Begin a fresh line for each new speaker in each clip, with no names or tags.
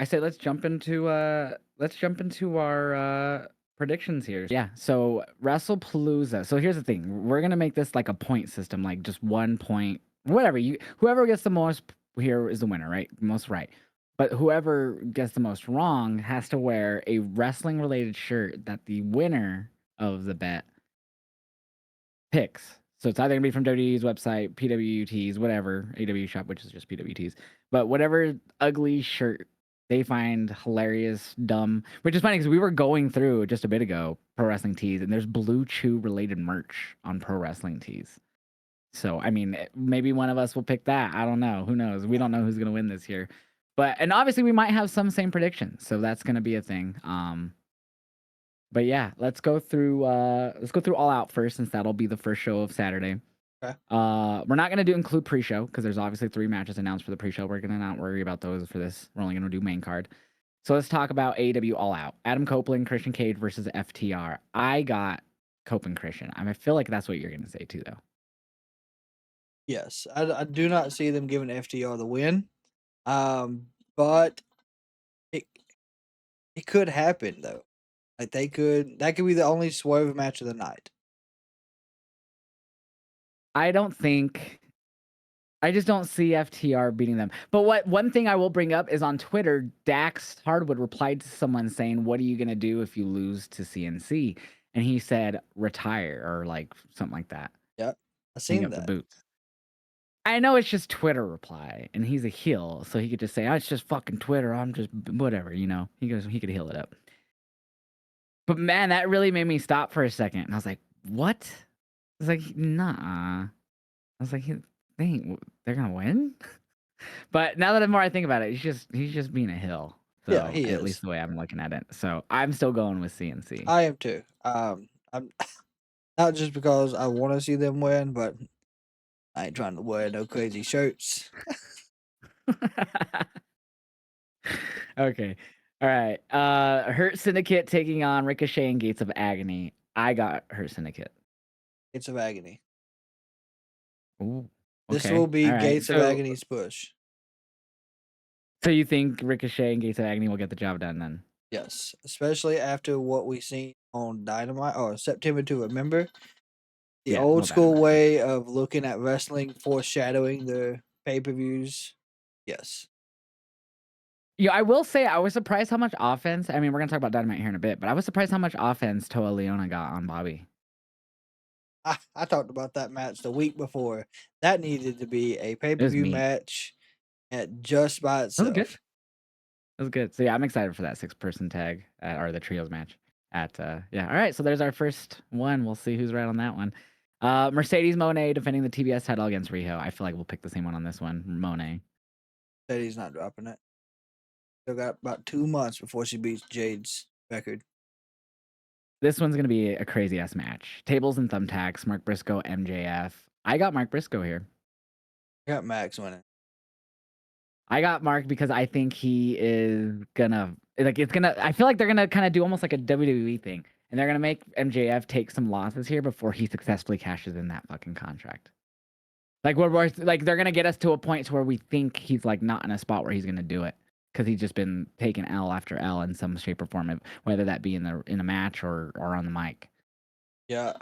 I say let's jump into our predictions here. Yeah, so WrestlePalooza. So here's the thing. We're gonna make this like a point system, like just 1 point, whatever. Whoever gets the most here is the winner, right? Most right. But whoever gets the most wrong has to wear a wrestling related shirt that the winner of the bet picks. So it's either gonna be from WWE's website, PWT's, whatever, AW shop, which is just PWT's. But whatever ugly shirt they find hilarious, dumb, which is funny because we were going through just a bit ago Pro Wrestling Tees, and there's Blue Chew related merch on Pro Wrestling Tees. So I mean, maybe one of us will pick that. I don't know. Who knows? We don't know who's gonna win this year. And obviously we might have some same predictions, so that's gonna be a thing. But yeah, let's go through All Out first, since that'll be the first show of Saturday.
Okay.
We're not gonna include pre-show because there's obviously 3 matches announced for the pre-show. We're gonna not worry about those for this. We're only gonna do main card. So let's talk about AEW All Out. Adam Copeland, Christian Cage versus FTR. I got Copeland Christian. I feel like that's what you're gonna say too, though.
Yes, I do not see them giving FTR the win, but it it could happen though. Like that could be the only swerve match of the night.
I just don't see FTR beating them. But one thing I will bring up is on Twitter, Dax Hardwood replied to someone saying, "What are you gonna do if you lose to CNC?" And he said, "Retire," or like something like that.
Yep, I
Hang
seen
up the
that.
boots. I know it's just Twitter reply, and he's a heel, so he could just say, "Oh, it's just fucking Twitter. I'm just whatever," you know. He could heal it up. But man, that really made me stop for a second, and I was like, "What?" I was like, "Nah." I was like, they're gonna win." But now that the more I think about it, he's just being a hill.
Yeah,
So
he
at
is.
least the way I'm looking at it. So I'm still going with CNC.
I am too. I'm not just because I want to see them win, but I ain't trying to wear no crazy shirts.
Okay. All right. Hurt Syndicate taking on Ricochet and Gates of Agony. I got Hurt Syndicate.
Gates of Agony.
Ooh.
This will
Okay. All
be
right.
Gates of Agony's push.
So you think Ricochet and Gates of Agony will get the job done then?
Yes, especially after what we seen on Dynamite or September to Remember. The
Yeah.
old
Well,
school
Dynamite.
way of looking at wrestling, foreshadowing the pay-per-views. Yes.
Yeah, I will say I was surprised how much offense. I mean, we're gonna talk about Dynamite here in a bit, but I was surprised how much offense Toa Leona got on Bobby.
I talked about that match the week before. That needed to be a
It was
pay-per-view
mean.
match at just by
It was good.
itself.
It was good. So yeah, I'm excited for that 6-person tag or the trios match at yeah. All right, so there's our first one. We'll see who's right on that one. Mercedes Monet defending the TBS title against Riho. I feel like we'll pick the same one on this one. Monet.
Said he's not dropping it. Still got about 2 months before she beats Jade's record.
This one's gonna be a crazy ass match. Tables and thumbtacks. Mark Briscoe, MJF. I got Mark Briscoe here.
I got Max winning.
I got Mark because I think he is gonna like it's gonna. I feel like they're gonna kind of do almost like a WWE thing, and they're gonna make MJF take some losses here before he successfully cashes in that fucking contract. Like like they're gonna get us to a point to where we think he's like not in a spot where he's gonna do it because he's just been taking L after L in some shape or form, whether that be in a match or on the mic.
Yeah.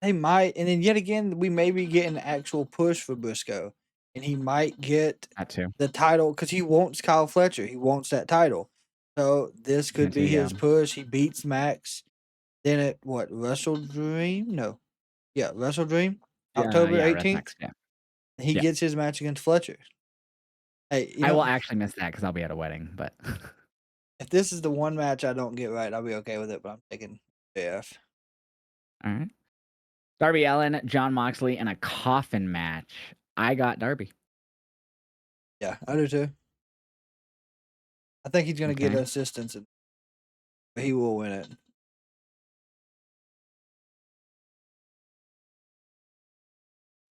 They might, and then yet again, we may be getting an actual push for Briscoe, and he might get
That too.
the title because he wants Kyle Fletcher. He wants that title. So this could
That too.
be
Yeah.
his push. He beats Max. Then at what, Wrestle Dream? No. Yeah, Wrestle Dream, October
Yeah. That's
18th.
next. Yeah.
He
Yeah.
gets his match against Fletcher. Hey,
I will actually miss that because I'll be at a wedding. But
if this is the one match I don't get right, I'll be okay with it, but I'm taking JF.
all right. Darby Allin, John Moxley, and a coffin match. I got Darby.
Yeah, I do too. I think he's going to get
Okay.
assistance, but he will win it.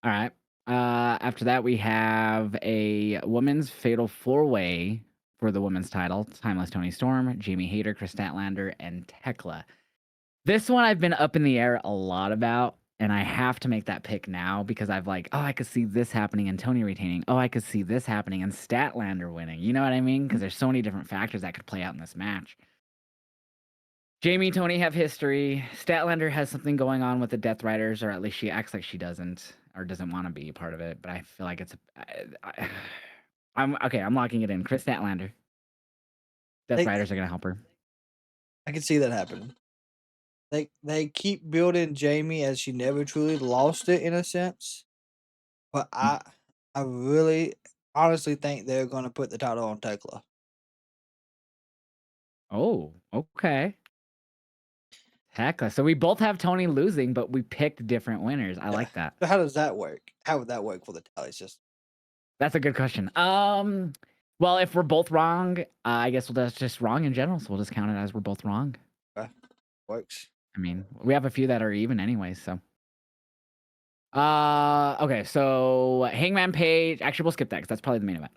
All right. After that, we have a women's fatal 4-way for the women's title. Timeless Tony Storm, Jamie Hayter, Chris Statlander, and Tekla. This one I've been up in the air a lot about. and I have to make that pick now because I've like, oh, I could see this happening and Tony retaining. Oh, I could see this happening and Statlander winning. You know what I mean? Because there's so many different factors that could play out in this match. Jamie and Tony have history. Statlander has something going on with the Death Riders, or at least she acts like she doesn't or doesn't want to be a part of it. But I feel like it's I'm okay. I'm locking it in. Chris Statlander. Death
They,
Riders are gonna help her.
I can see that happening. They keep building Jamie as she never truly lost it in a sense, but I really honestly think they're gonna put the title on Tekla.
Oh, okay. Heck, so we both have Tony losing, but we picked different winners. I
Yeah.
like that.
So how does that work? How would that work for the tally system?
That's a good question. Well, if we're both wrong, I guess that's just wrong in general. So we'll just count it as we're both wrong.
Works.
I mean, we have a few that are even anyway. So, okay. So Hangman Page. Actually, we'll skip that because that's probably the main event.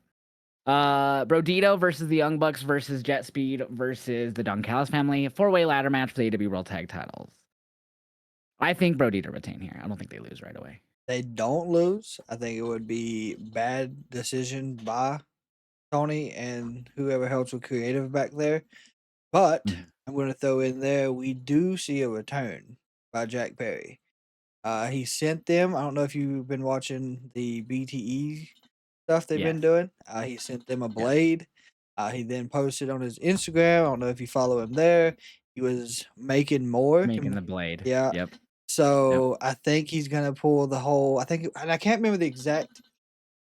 Brodito versus the Young Bucks versus Jet Speed versus the Don Callis family. 4-way ladder match for the AEW World Tag Titles. I think Brodito retain here. I don't think they lose right away.
They don't lose. I think it would be bad decision by Tony and whoever helps with creative back there. But
Mhm.
I'm going to throw in there we do see a return by Jack Perry. He sent them. I don't know if you've been watching the BTE stuff they've been
Yes.
doing. He sent them a
Yes.
blade. He then posted on his Instagram. I don't know if you follow him there. He was making more.
Making the blade.
Yeah.
Yep.
So I think he's gonna pull the whole. I think, and I can't remember the exact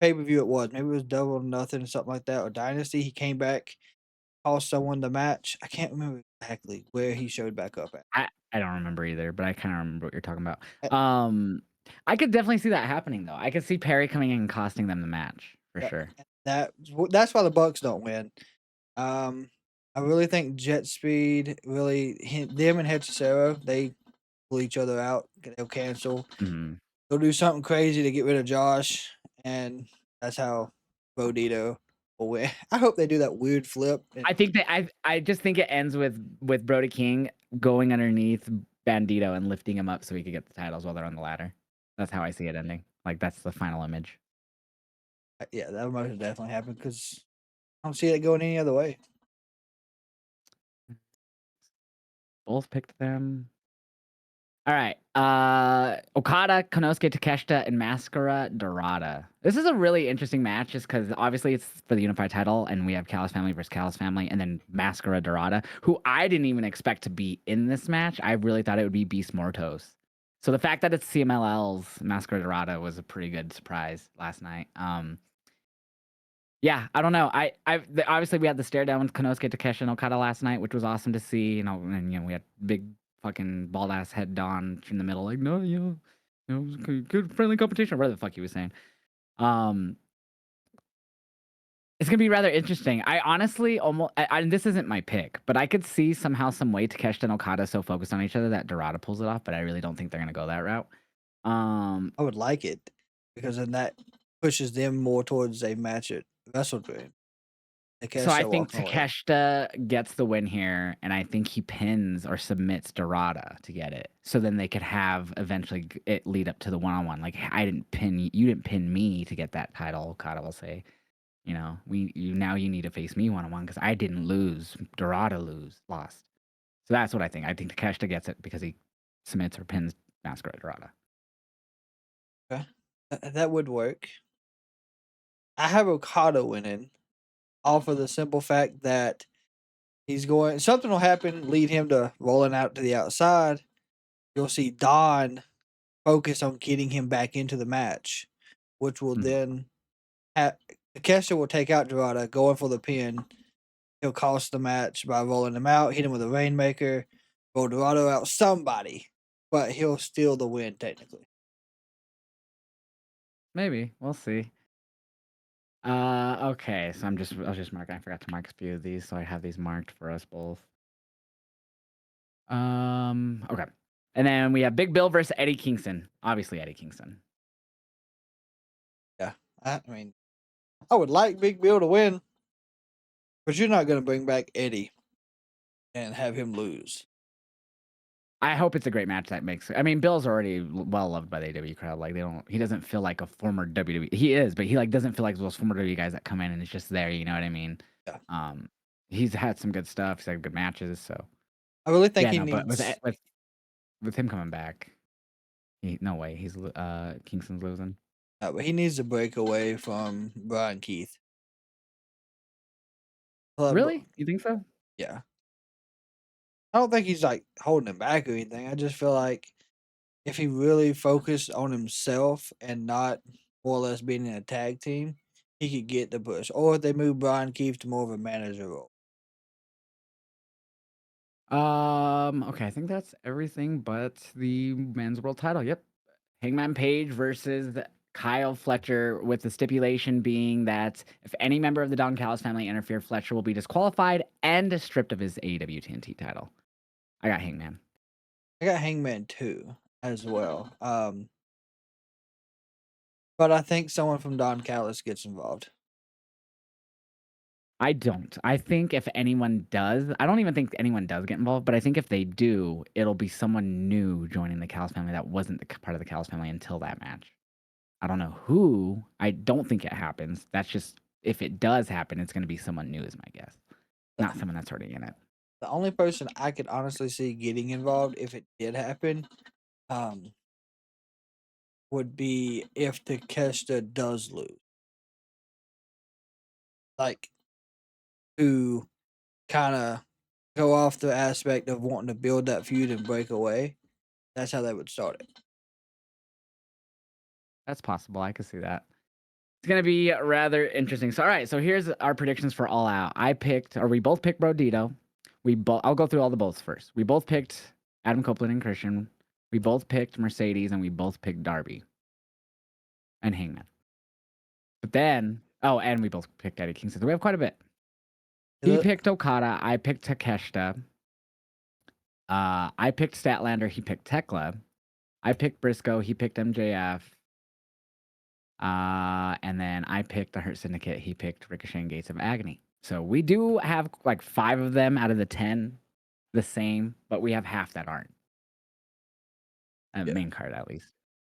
pay per view it was. Maybe it was Double or Nothing or something like that, or Dynasty. He came back, cost someone the match. I can't remember exactly where he showed back up at.
I don't remember either, but I kind of remember what you're talking about.
Uh,
I could definitely see that happening though. I could see Perry coming in and costing them the match for
Yeah,
sure.
that's why the Bucks don't win. I really think Jet Speed them and Hechicero, they pull each other out. They'll cancel.
Mhm.
They'll do something crazy to get rid of Josh, and that's how Bodito will win. I hope they do that weird flip.
I think that I just think it ends with Brody King going underneath Bandito and lifting him up so he could get the titles while they're on the ladder. That's how I see it ending. Like that's the final image.
Yeah, that would most definitely happen because I don't see it going any other way.
Both picked them. All right. Okada, Konosuke Takeshita, and Mascara Dorada. This is a really interesting match just because obviously it's for the unified title, and we have Callis family versus Callis family, and then Mascara Dorada, who I didn't even expect to be in this match. I really thought it would be Beast Mortos. So the fact that it's CMLL's Mascara Dorada was a pretty good surprise last night. Yeah, I don't know. Obviously we had the stare down with Konosuke Takeshita and Okada last night, which was awesome to see. And we had big fucking bald ass head Don in the middle, like no, it was good friendly competition, or whatever the fuck he was saying. It's gonna be rather interesting. I honestly almost, this isn't my pick, but I could see somehow, some way Takeshita and Okada so focused on each other that Dorada pulls it off. But I really don't think they're gonna go that route.
I would like it because then that pushes them more towards a match at Wrestle Dream.
So I
Takeshita
think
walking away.
Takeshita gets the win here, and I think he pins or submits Dorada to get it. So then they could have eventually it lead up to the one-on-one. Like I didn't pin you didn't pin me to get that title. Okada will say, you need to face me one-on-one because I didn't lose. Dorada lost. So that's what I think. I think Takeshita gets it because he submits or pins Mascara Dorada.
Okay. That would work. I have Okada winning off of the simple fact that something will happen, lead him to rolling out to the outside. You'll see Don focus on getting him back into the match, which will then Takeshita will take out Dorada, going for the pin. He'll cost the match by rolling him out, hit him with a Rainmaker, roll Dorado out somebody, but he'll steal the win technically.
Maybe we'll see. Okay, so I was just marking. I forgot to mark a few of these, so I have these marked for us both. Okay. And then we have Big Bill versus Eddie Kingston. Obviously, Eddie Kingston.
Yeah, I mean, I would like Big Bill to win, but you're not going to bring back Eddie and have him lose.
I hope it's a great match that makes. I mean, Bill's already well loved by the AEW crowd. Like they don't. He doesn't feel like a former WWE. He is, but he like doesn't feel like those former WWE guys that come in and it's just there. You know what I mean?
Yeah.
He's had some good stuff. He's had good matches. So
I really think
yeah,
he
no. But
needs.
with him coming back, no way. He's Kingston's losing.
But he needs to break away from Brian Keith.
Really? You think so?
Yeah. I don't think he's like holding him back or anything. I just feel like if he really focused on himself and not more or less being in a tag team, he could get the push. Or if they move Brian Keith to more of a manager role.
Okay, I think that's everything but the men's world title. Yep. Hangman Page versus Kyle Fletcher, with the stipulation being that if any member of the Don Callis family interfere, Fletcher will be disqualified and stripped of his AEW TNT title. I got Hangman.
I got Hangman too as well. But I think someone from Don Callis gets involved.
I don't. I think if anyone does, I don't even think anyone does get involved, but I think if they do, it'll be someone new joining the Callis family that wasn't part of the Callis family until that match. I don't know who. I don't think it happens. That's just, if it does happen, it's going to be someone new, is my guess. Not someone that's already in it.
The only person I could honestly see getting involved if it did happen, would be if Takeshita does lose. Like, to kind of go off the aspect of wanting to build that feud and break away. That's how they would start it.
That's possible. I could see that. It's gonna be rather interesting. So, all right. So here's our predictions for All Out. We both picked Brodito. I'll go through all the boths first. We both picked Adam Copeland and Christian. We both picked Mercedes, and we both picked Darby and Hangman. But then, and we both picked Eddie Kingston. So we have quite a bit. He picked Okada. I picked Takeshita. I picked Statlander. He picked Tekla. I picked Briscoe. He picked MJF. And then I picked the Hurt Syndicate. He picked Ricochet and Gates of Agony. So we do have like 5 of them out of the 10 the same, but we have half that aren't. Main card, at least.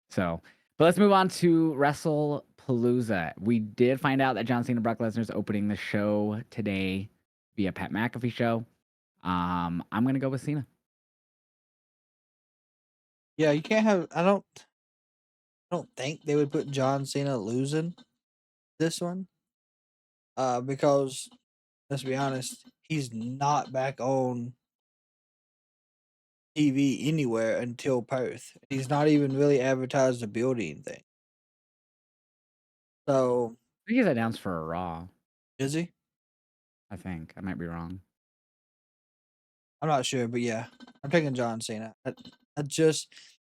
So, but let's move on to WrestlePalooza. We did find out that John Cena and Brock Lesnar is opening the show today via Pat McAfee show. I'm going to go with Cena.
Yeah, you can't have. I don't think they would put John Cena losing this one. Because let's be honest, he's not back on TV anywhere until Perth. He's not even really advertised to build anything. So
I think he's announced for a Raw.
is he?
I think. I might be wrong.
I'm not sure, but yeah, I'm taking John Cena.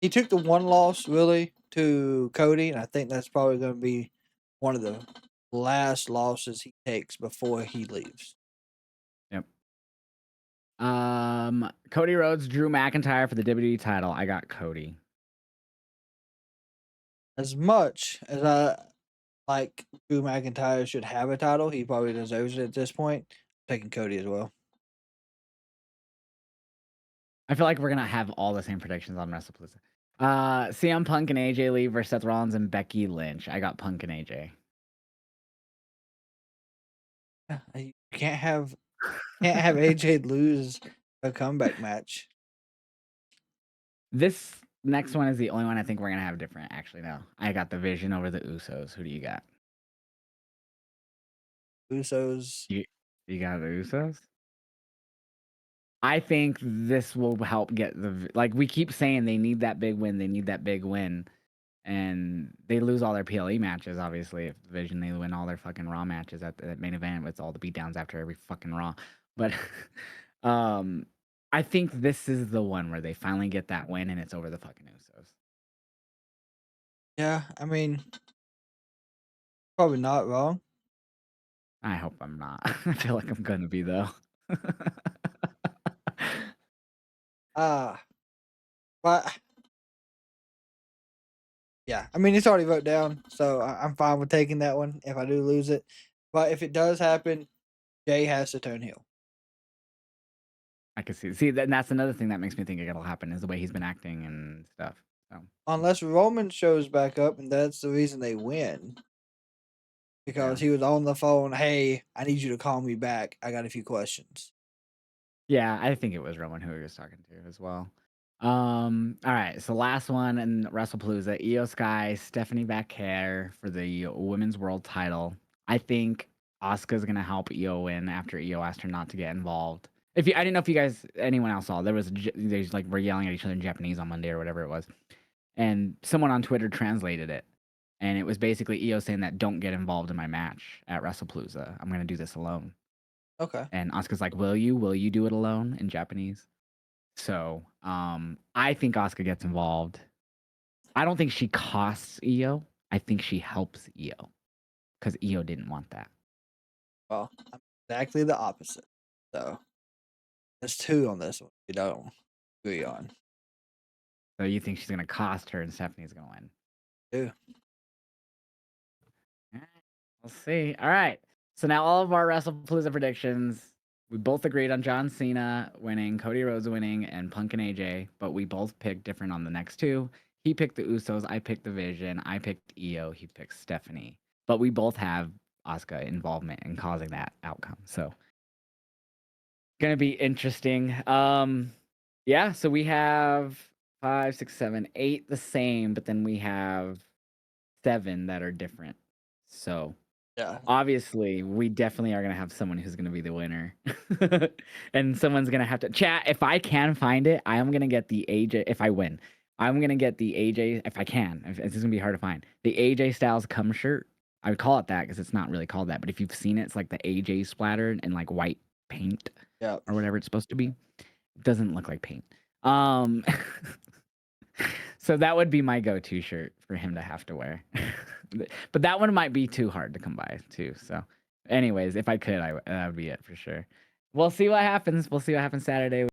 He took the one loss really to Cody, and I think that's probably going to be one of the last losses he takes before he leaves.
Yep. Cody Rhodes, Drew McIntyre for the WWE title. I got Cody.
As much as I like Drew McIntyre should have a title, he probably deserves it at this point. I'm taking Cody as well.
I feel like we're gonna have all the same predictions on WrestlePalooza. CM Punk and AJ Lee versus Seth Rollins and Becky Lynch. I got Punk and AJ.
Yeah, you can't have AJ lose a comeback match.
This next one is the only one I think we're gonna have different. Actually, no. I got the Vision over the Usos. Who do you got?
Usos.
You got the Usos? I think this will help get we keep saying they need that big win. They need that big win. And they lose all their PLE matches, obviously. If Division, they win all their fucking Raw matches at the main event with all the beatdowns after every fucking Raw. But I think this is the one where they finally get that win and it's over the fucking Usos.
Yeah, I mean, probably not wrong.
I hope I'm not. I feel like I'm gonna be though.
But yeah, I mean, it's already wrote down, so I'm fine with taking that one if I do lose it. But if it does happen, Jay has to turn heel.
I could see that's another thing that makes me think it'll happen is the way he's been acting and stuff. So
Unless Roman shows back up and that's the reason they win. Because
yeah.
he was on the phone, "Hey, I need you to call me back. I got a few questions."
Yeah, I think it was Roman who he was talking to as well. All right, so last one in WrestlePalooza, Io Sky, Stephanie Bacare for the Women's World Title. I think Asuka's gonna help Io win after Io asked her not to get involved. I didn't know if you guys, anyone else saw, they like were yelling at each other in Japanese on Monday or whatever it was, and someone on Twitter translated it, and it was basically Io saying that don't get involved in my match at WrestlePalooza. I'm gonna do this alone.
Okay.
And Asuka's like, "Will you? Will you do it alone?" in Japanese. So, I think Asuka gets involved. I don't think she costs Io. I think she helps Io because Io didn't want that.
Well, I'm exactly the opposite. So, there's 2 on this one you don't agree on.
So you think she's gonna cost her and Stephanie's gonna win?
2.
All right, we'll see. All right. So now all of our WrestlePalooza predictions. We both agreed on John Cena winning, Cody Rhodes winning, and Punk and AJ, but we both picked different on the next 2. He picked the Usos, I picked the Vision, I picked Io, he picked Stephanie. But we both have Asuka involvement in causing that outcome. So gonna be interesting. Yeah, so we have 5, 6, 7, 8 the same, but then we have 7 that are different. So
Yeah.
obviously, we definitely are gonna have someone who's gonna be the winner, and someone's gonna have to chat. If I can find it, I am gonna get the AJ. If I win, I'm gonna get the AJ. If I can, it's gonna be hard to find the AJ Styles cum shirt. I would call it that because it's not really called that. But if you've seen it, it's like the AJ splattered in like white paint
Yeah.
or whatever it's supposed to be. It doesn't look like paint. Um, so that would be my go-to shirt for him to have to wear. But that one might be too hard to come by too. So, anyways, if I could, that would be it for sure. We'll see what happens. We'll see what happens Saturday.